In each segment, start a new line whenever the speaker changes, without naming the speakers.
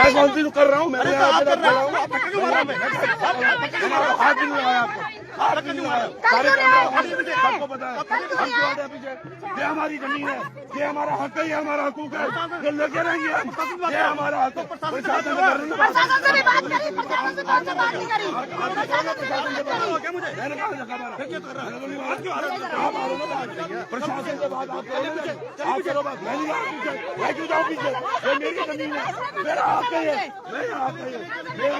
मैं कौन सी कर रहा हूँ, मैंने हाथ भी नहीं लगाया आपको, हाथ भी नहीं लगाया। सबको पता है हम क्यों आते हैं पीछे। ये हमारी जमीन है, ये हमारा हक है, ये हमारा हकूक है, ये लेके रहेंगे हम, ये हमारा हक है। प्रशासन से मैंने कहा प्रशासन से बात आप करो, मैं क्यों जाऊँ पीछे। ये मेरी जमीन है, मेरा हक है, मेरा हक है, मेरा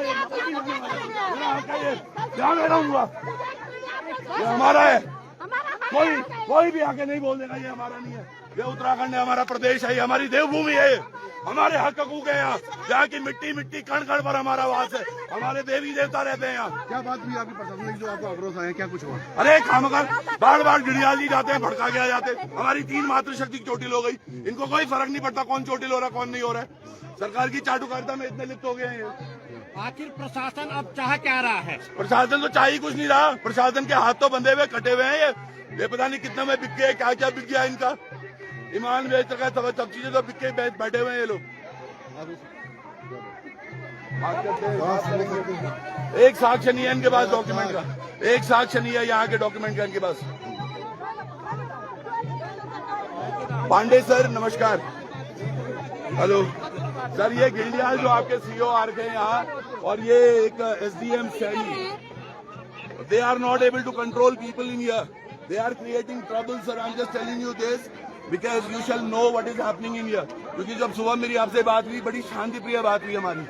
हक है, क्या मैं रहूंगा, ये हमारा है। कोई भी आके नहीं बोल देगा ये हमारा नहीं है। ये उत्तराखंड है, हमारा प्रदेश है, ये हमारी देवभूमि है, हमारे हक हकूक है। यहाँ की मिट्टी मिट्टी कण कण पर हमारा वास है, हमारे देवी देवता रहते हैं यहाँ।
क्या बात हुई आपकी प्रशासन जो आपको अवरोध आए, क्या कुछ हुआ?
अरे खामखा बार बार गिड़ियाल जी जाते हैं, भड़का के आ जाते। हमारी 3 मातृशक्ति चोटिल हो गई, इनको कोई फर्क नहीं पड़ता कौन चोटिल हो रहा कौन नहीं हो रहा है। सरकार की चाटुकारिता में इतने लिप्त हो गए हैं।
आखिर प्रशासन अब चाह क्या रहा है?
प्रशासन तो चाह ही कुछ नहीं रहा। प्रशासन के हाथ तो बंधे हुए कटे हुए हैं। ये पता नहीं कितने में बिक गए, क्या क्या बिक गया इनका। ईमान बेच रखा है, सब चीजें तो बिक के बैठे हुए हैं ये लोग। एक साक्ष्य नहीं है इनके पास डॉक्यूमेंट का, एक साक्ष्य नहीं है यहाँ के डॉक्यूमेंट का इनके पास। पांडे सर नमस्कार। हेलो सर, ये गिल्डियाल जो आपके सीईओ आ रखे हैं यहाँ, और ये एक SDM Saini, they are not able to control people in here, they are creating trouble. Sir I am just telling you this because you shall know what is happening in here. क्योंकि जब सुबह मेरी आपसे बात हुई, बड़ी शांति प्रिय बात हुई हमारी,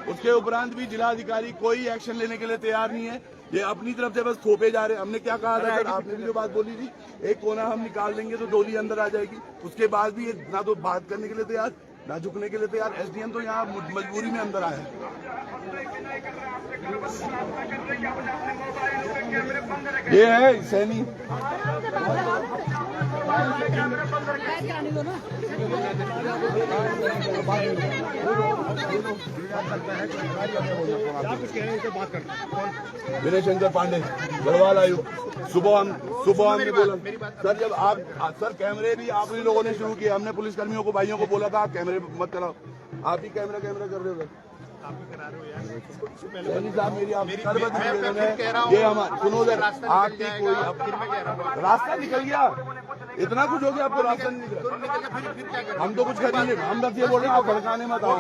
उसके उपरांत भी जिलाधिकारी कोई एक्शन लेने के लिए तैयार नहीं है। ये अपनी तरफ से बस थोपे जा रहे हैं। हमने क्या कहा था सर, आपने भी जो बात बोली थी, एक कोना हम निकाल देंगे तो डोली अंदर आ जाएगी। उसके बाद भी ये ना तो बात करने के लिए तैयार, ना झुकने के लिए तैयार। एसडीएम तो यहाँ मजबूरी में अंदर आया है। ये है सैनी। विनय शंकर पांडे, गढ़वाल आयुक्त। सुबह हमने बोला सर, जब आप सर कैमरे भी आप ही लोगों ने शुरू किए, हमने पुलिस कर्मियों को भाइयों को बोला था आप कैमरे मत चलाओ, आप ही कैमरा कर रहे हो। साहब मेरी आप ये हमारा सुनो सर, आपकी कोई रास्ता निकल गया, इतना कुछ हो गया आपको रास्ता नहीं निकला। हम तो कुछ कर नहीं, हम बस ये बोल रहे हैं आप भड़काने मत आओ,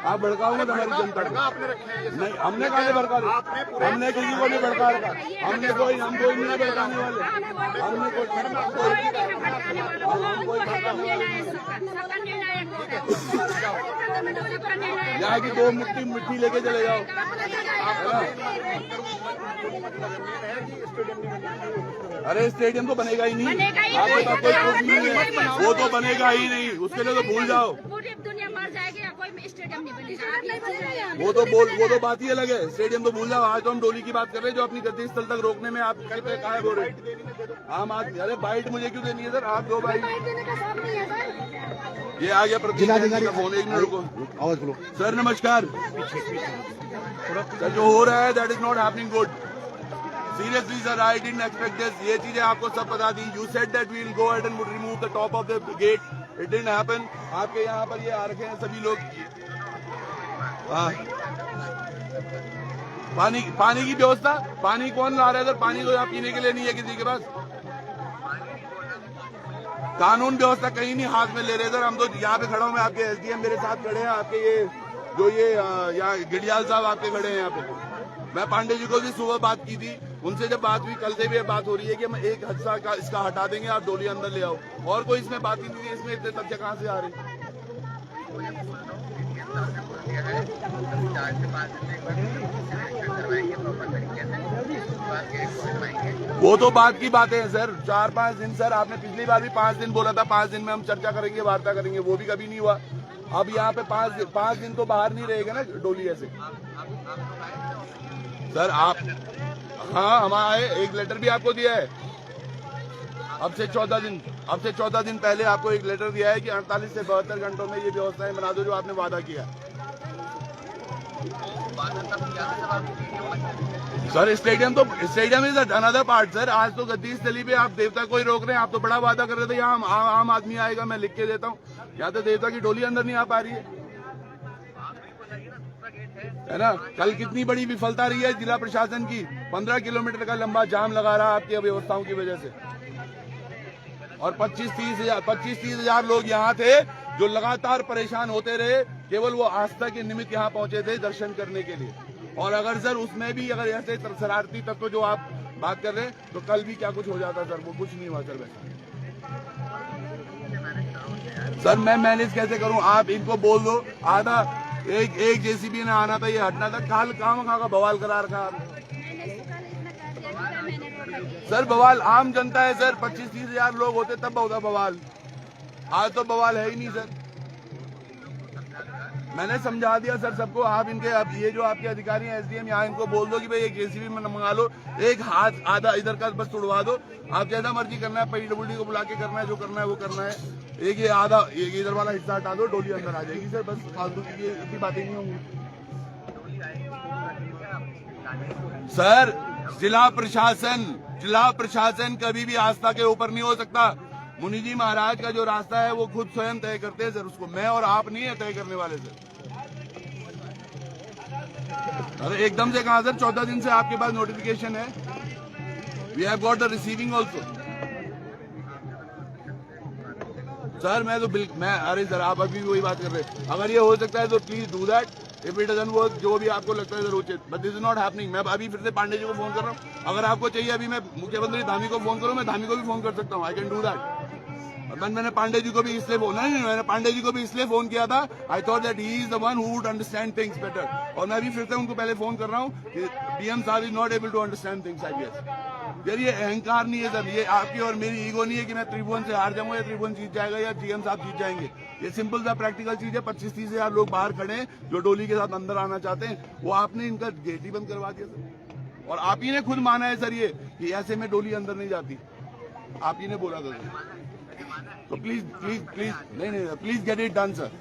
आप भड़काओ मत हमारी जनता को। नहीं हमने कहा भड़का, हमने किसी को नहीं भड़का रखा, हम कोई नहीं भड़काने वाले, हमने कोई यहाँ की 2 मुट्ठी मिट्टी लेके चले जाओ। अरे स्टेडियम तो बनेगा ही नहीं, आपके पास कोई प्रूफ नहीं है, वो तो बनेगा ही नहीं, उसके लिए तो भूल जाओ।
पूरी दुनिया मर जाएगी, कोई स्टेडियम नहीं बनेगा।
वो तो बात ही अलग है, स्टेडियम तो भूल जाओ। आज तो हम डोली की बात कर रहे हैं, जो अपनी गति स्थल तक रोकने में आप कहीं पे कायम हो रहे। आम आदमी, अरे बाइट मुझे क्यों देनी है सर, आप दो बाइट। ये आ गया प्रतिनिधि का फोन, 1 मिनट रुको।
आवाज बोलो
सर नमस्कार। सर जो हो रहा है that is not happening good, seriously sir, I didn't expect this. ये चीजें आपको सब पता थी। You said that we will go ahead and remove the top of the gate, it didn't happen. आपके यहाँ पर ये आ रखे हैं सभी लोग। पानी की व्यवस्था, पानी कौन ला रहा है सर? पानी तो यहाँ पीने के लिए नहीं है किसी के पास। कानून व्यवस्था कहीं नहीं हाथ में ले रहे सर। हम तो यहाँ पे खड़ा हूँ, मैं आपके एसडीएम मेरे साथ खड़े हैं, आपके ये जो यहाँ गिडियाल साहब आपके खड़े हैं यहाँ पे। मैं पांडे जी को भी सुबह बात की थी, उनसे जब बात हुई, कल से भी बात हो रही है कि हम एक हिस्सा का इसका हटा देंगे, आप डोली अंदर ले आओ। और कोई इसमें बात ही नहीं थी। इसमें इतने तथ्य कहाँ से आ रहे? वो तो बात की बातें हैं सर, 4-5 दिन सर, आपने पिछली बार भी 5 दिन बोला था, 5 दिन में हम चर्चा करेंगे, वार्ता करेंगे, वो भी कभी नहीं हुआ। अब यहाँ पे 5 दिन तो बाहर नहीं रहेगा ना डोली ऐसे। सर आप, हाँ हम आए, एक लेटर भी आपको दिया है। अब से 14 दिन पहले आपको एक लेटर दिया है कि 48 से 72 घंटों में ये व्यवस्थाएं बना दो जो आपने वादा किया। Sir stadium is another part sir. आज तो गद्दी स्थली पे आप देवता को ही रोक रहे हैं। आप तो बड़ा वादा कर रहे थे यहाँ आम आदमी आएगा, मैं लिख के देता हूँ। यहाँ तो देवता की डोली अंदर नहीं आ पा रही है। है ना। कल कितनी बड़ी विफलता रही है जिला प्रशासन की, 15 किलोमीटर का लंबा जाम लगा रहा आपकी अव्यवस्थाओं की वजह से। और 25-30 हजार लोग यहाँ थे जो लगातार परेशान होते रहे, केवल वो आस्था के निमित्त यहाँ पहुंचे थे दर्शन करने के लिए। और अगर सर उसमें भी अगर ऐसे शरारती तत्व जो आप बात कर रहे हैं, तो कल भी क्या कुछ हो जाता सर, वो कुछ नहीं हुआ सर वैसा। सर मैं मैनेज कैसे करूं, आप इनको बोल दो आधा एक जेसीबी ने आना था, ये हटना था, काल काम का बवाल करा रखा सर। बवाल आम जनता है सर, 25-30 हजार लोग होते तब होता बवाल, आज तो बवाल है ही नहीं सर। मैंने समझा दिया सर सबको। आप इनके अब ये जो आपके अधिकारी हैं एसडीएम, यहाँ इनको बोल दो कि भाई एक जेसीबी में मंगा लो, एक हाथ आधा इधर का बस तोड़वा दो, आप जैसा मर्जी करना है, पीडब्ल्यूडी को बुला के करना है, जो करना है वो करना है। एक ये आधा एक इधर वाला हिस्सा हटा दो, डोली अंदर आ जाएगी सर, बस फालतू की इतनी बातें नहीं होंगी सर। जिला प्रशासन कभी भी आस्था के ऊपर नहीं हो सकता। मुनि जी महाराज का जो रास्ता है वो खुद स्वयं तय करते हैं सर, उसको मैं और आप नहीं है तय करने वाले सर। अरे एकदम से कहा सर, 14 दिन से आपके पास नोटिफिकेशन है, we have got the receiving also sir. मैं अरे सर आप अभी भी वही बात कर रहे हैं। अगर ये हो सकता है तो please do that, if it doesn't work, जो भी आपको लगता है सर उचित, but this is not happening. मैं अभी फिर से पांडे जी को फोन कर रहा हूँ, अगर आपको चाहिए अभी मैं मुख्यमंत्री धामी को फोन करूँ, मैं धामी को भी फोन कर सकता हूँ, आई कैन डू दैट। मैंने पांडे जी को भी इसलिए मैंने पांडे जी को भी इसलिए फोन किया था, I thought that he is the one who would understand things better. और मैं भी फिर से उनको पहले फोन कर रहा हूँ कि डीएम साहब is not able to understand things I guess. यार ये अहंकार नहीं है सर, ये आपकी और मेरी ईगो नहीं है कि मैं त्रिभुवन से हार जाऊंगा या त्रिभुवन जीत जाएगा या जीएम साहब जीत जाएंगे। ये सिंपल सा प्रैक्टिकल चीज है। 25-30 हजार लोग बाहर खड़े हैं जो डोली के साथ अंदर आना चाहते हैं, वो आपने इनका गेट ही बंद करवा दिया सर। और आप ही ने खुद माना है सर ये कि ऐसे में डोली अंदर नहीं जाती, आप ही ने बोला था सर। तो प्लीज नहीं please get it done sir.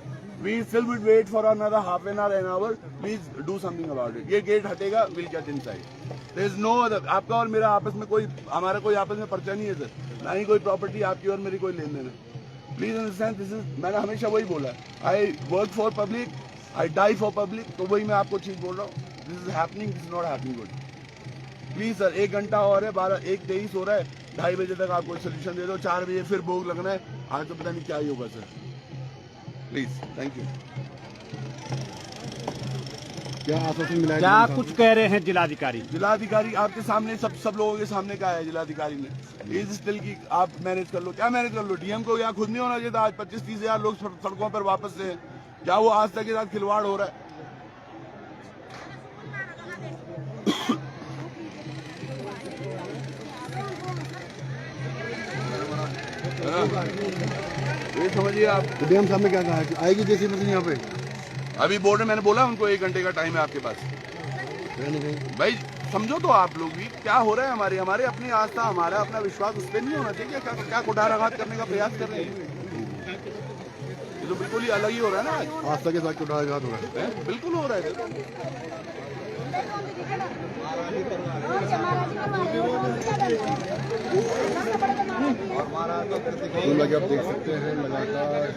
We still will wait for another half an hour. Please do something about it. ये गेट हटेगा, we'll get inside. There is no other. आपका और मेरा आपस में हमारा कोई आपस में पर्चा नहीं है सर, ना ही कोई प्रॉपर्टी आपकी और मेरी कोई लेन देन है। प्लीज अंडरस्टैंड दिस इज, मैंने हमेशा वही बोला, I work for public, I die for public. तो वही मैं आपको चीज बोल रहा हूँ, this is happening, this is not happening good. Please sir 1 घंटा और है, 1:23 हो रहा है, 2:30 बजे तक आप कोई सोल्यूशन दे दो, 4 बजे फिर भोग लगना है। आज तो पता नहीं क्या ही होगा सर। Please, thank you.
क्या आश्वासन मिला है?
क्या कुछ कह रहे हैं जिलाधिकारी?
जिलाधिकारी आपके सामने सब लोगों के सामने कहा है जिलाधिकारी ने, इस स्टिल की आप मैनेज कर लो। क्या मैनेज कर लो? डीएम को यहाँ खुद नहीं होना चाहिए था। आज 25-30 हजार लोग सड़कों पर वापस से, क्या वो आस्था के साथ खिलवाड़ हो रहा है? ये समझिए आप।
डीएम साहब ने क्या कहा है कि आएगी जैसी मशीन यहाँ पे?
अभी बोर्ड में मैंने बोला उनको 1 घंटे का टाइम है आपके पास। भाई समझो तो आप लोग भी क्या हो रहा है। हमारे अपनी आस्था, हमारा अपना विश्वास उस पर नहीं होना चाहिए क्या कुठाराघात करने का प्रयास कर रहे हैं? ये तो बिल्कुल ही अलग ही हो रहा है ना। आज
आस्था के साथ कुठाराघात हो रहा है,
बिल्कुल हो रहा है।
लगे आप देख सकते हैं लगातार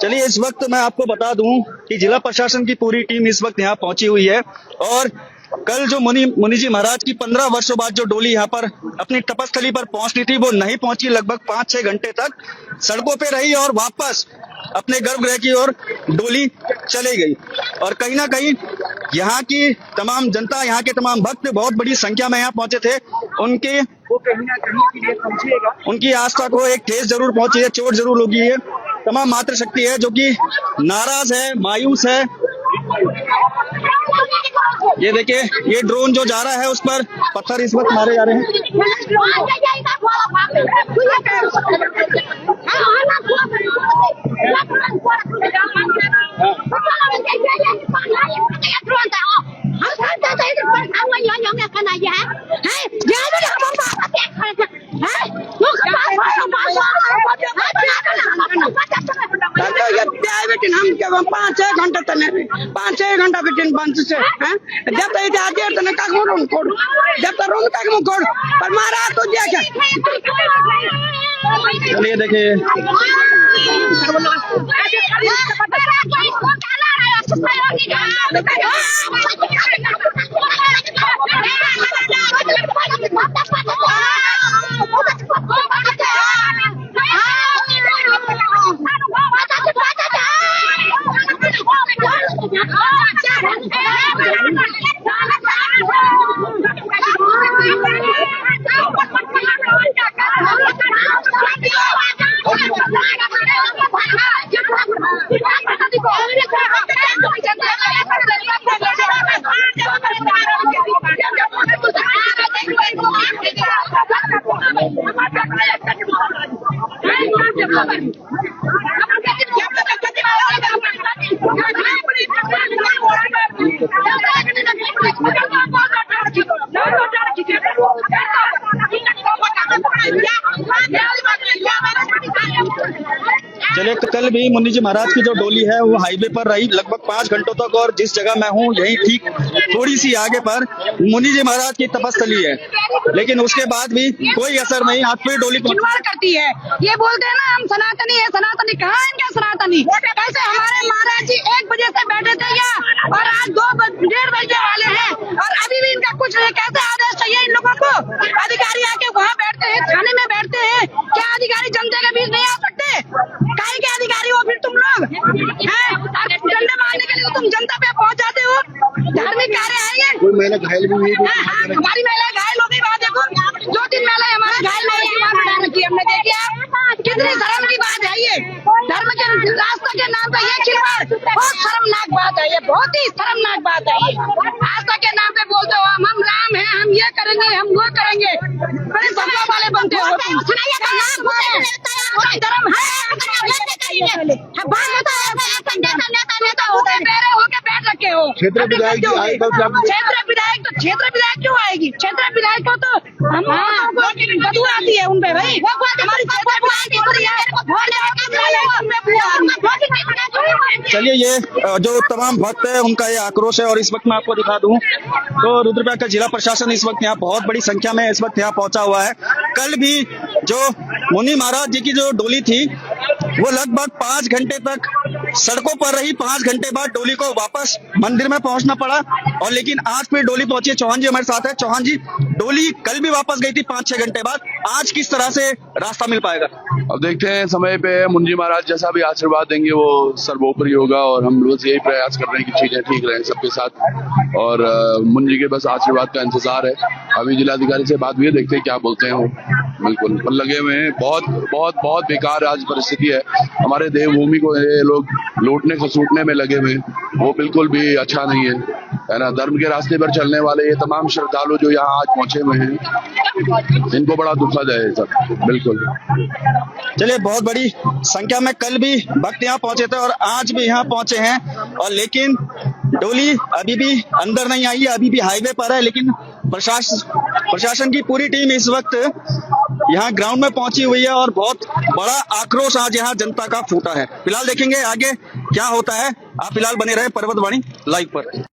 चलिए, इस वक्त मैं आपको बता दूं कि जिला प्रशासन की पूरी टीम इस वक्त यहाँ पहुंची हुई है। और कल जो मुनि जी महाराज की 15 वर्षों बाद जो डोली यहाँ पर अपनी तपस्थली पर पहुंचनी थी, वो नहीं पहुंची। लगभग 5-6 घंटे तक सड़कों पे रही और वापस अपने गर्भगृह की ओर डोली चली गई। और कहीं ना कहीं यहाँ की तमाम जनता, यहाँ के तमाम भक्त बहुत बड़ी संख्या में यहाँ पहुंचे थे। उनके वो कहीं ना कहीं समझिएगा, उनकी आस्था को एक ठेस जरूर पहुंची है, चोट जरूर लगी है। तमाम मातृशक्ति है जो कि नाराज है, मायूस है। ये देखिए, ये ड्रोन जो जा रहा है उस पर पत्थर इस वक्त मारे जा रहे हैं।
हम 5-6 घंटे तक हैं 5-6 घंटा बिटिन 5 से हैं जब तक आते हैं तो का कोड जब तक रूम तक में कोड पर मारा तो दिया क्या
चलिए देखिए चलिए तो कल भी मुन्नी जी महाराज की जो डोली है वो हाईवे पर रही लगभग 5 घंटों तक और जिस जगह मैं हूँ यही ठीक थोड़ी सी आगे पर मुन्नी जी महाराज की तपस्थली है लेकिन उसके बाद भी कोई असर नहीं। आज फिर डोली
खिलवाड़ करती है ये बोलते हैं ना हम सनातनी है सनातनी कहाँ है इनका सनातनी कैसे हमारे महाराज जी 1 बजे से बैठे थे यहाँ और आज 2-1:30 बजे वाले हैं और अभी भी इनका कुछ नहीं कैसे आदेश चाहिए इन लोगों को अधिकारी आके वहाँ बैठते हैं थाने में बैठते हैं क्या अधिकारी जनता के बीच नहीं आ सकते काहे के अधिकारी हो फिर तुम लोग डंडे मारने के लिए तो तुम जनता पे पहुँच जाते हो धार्मिक कार्य आएंगे
कोई महिला घायल भी हुई
हमारी महिला घायल हो गई वहाँ देखो 2-3 महिलाएं हमारे घायल हो गई वहाँ बना रखी है हमने देखिए आप कितनी शर्म की बात है ये धर्म के रास्ता के नाम पे ये खिलवाड़ बहुत शर्मनाक बात है ये बहुत ही शर्मनाक बात है ये आस्था के नाम पे बोलते हो हम राम हैं हम ये करेंगे हम वो करेंगे बड़े सपना वाले बनते हो धर्म है होके बैठ रखे हो
क्षेत्र विधायक जी आए कल से आप
क्षेत्र विधायक क्यों आएगी क्षेत्र विधायक को तो हम बदबू आती है उनपे भाई हमारी
चलिए ये जो तमाम भक्त है उनका ये आक्रोश है और इस वक्त मैं आपको दिखा दूं तो रुद्रप्रयाग का जिला प्रशासन इस वक्त यहाँ बहुत बड़ी संख्या में इस वक्त यहाँ पहुंचा हुआ है। कल भी जो मुनि महाराज जी की जो डोली थी वो लगभग 5 घंटे तक सड़कों पर रही। 5 घंटे बाद डोली को वापस मंदिर में पहुंचना पड़ा और लेकिन आज फिर डोली पहुंची है। चौहान जी हमारे साथ है। चौहान जी, डोली कल भी वापस गई थी 5-6 घंटे बाद, आज किस तरह से रास्ता मिल पाएगा?
अब देखते हैं समय पे मुंजी महाराज जैसा भी आशीर्वाद देंगे वो सर्वोपरि होगा और हम लोग यही प्रयास कर रहे हैं कि चीजें ठीक रहें सबके साथ और मुंजी के बस आशीर्वाद का इंतजार है। अभी जिलाधिकारी से बात हुई है, देखते हैं क्या बोलते हैं वो। बिल्कुल पर लगे हुए हैं, बहुत बेकार आज परिस्थिति है। हमारे देवभूमि को ये लोग लूटने खसूटने में लगे हुए हैं, वो बिल्कुल भी अच्छा नहीं है ना। धर्म के रास्ते पर चलने वाले ये तमाम श्रद्धालु जो यहाँ आज पहुंचे हुए हैं इनको बड़ा दुखद है सब। बिल्कुल
चलिए, बहुत बड़ी संख्या में कल भी भक्त यहाँ पहुंचे थे और आज भी यहाँ पहुंचे हैं और लेकिन डोली अभी भी अंदर नहीं आई है, अभी भी हाईवे पर है। लेकिन प्रशासन की पूरी टीम इस वक्त यहाँ ग्राउंड में पहुंची हुई है और बहुत बड़ा आक्रोश आज यहाँ जनता का फूटा है। फिलहाल देखेंगे आगे क्या होता है। आप फिलहाल बने रहे पर्वतवाणी लाइव पर।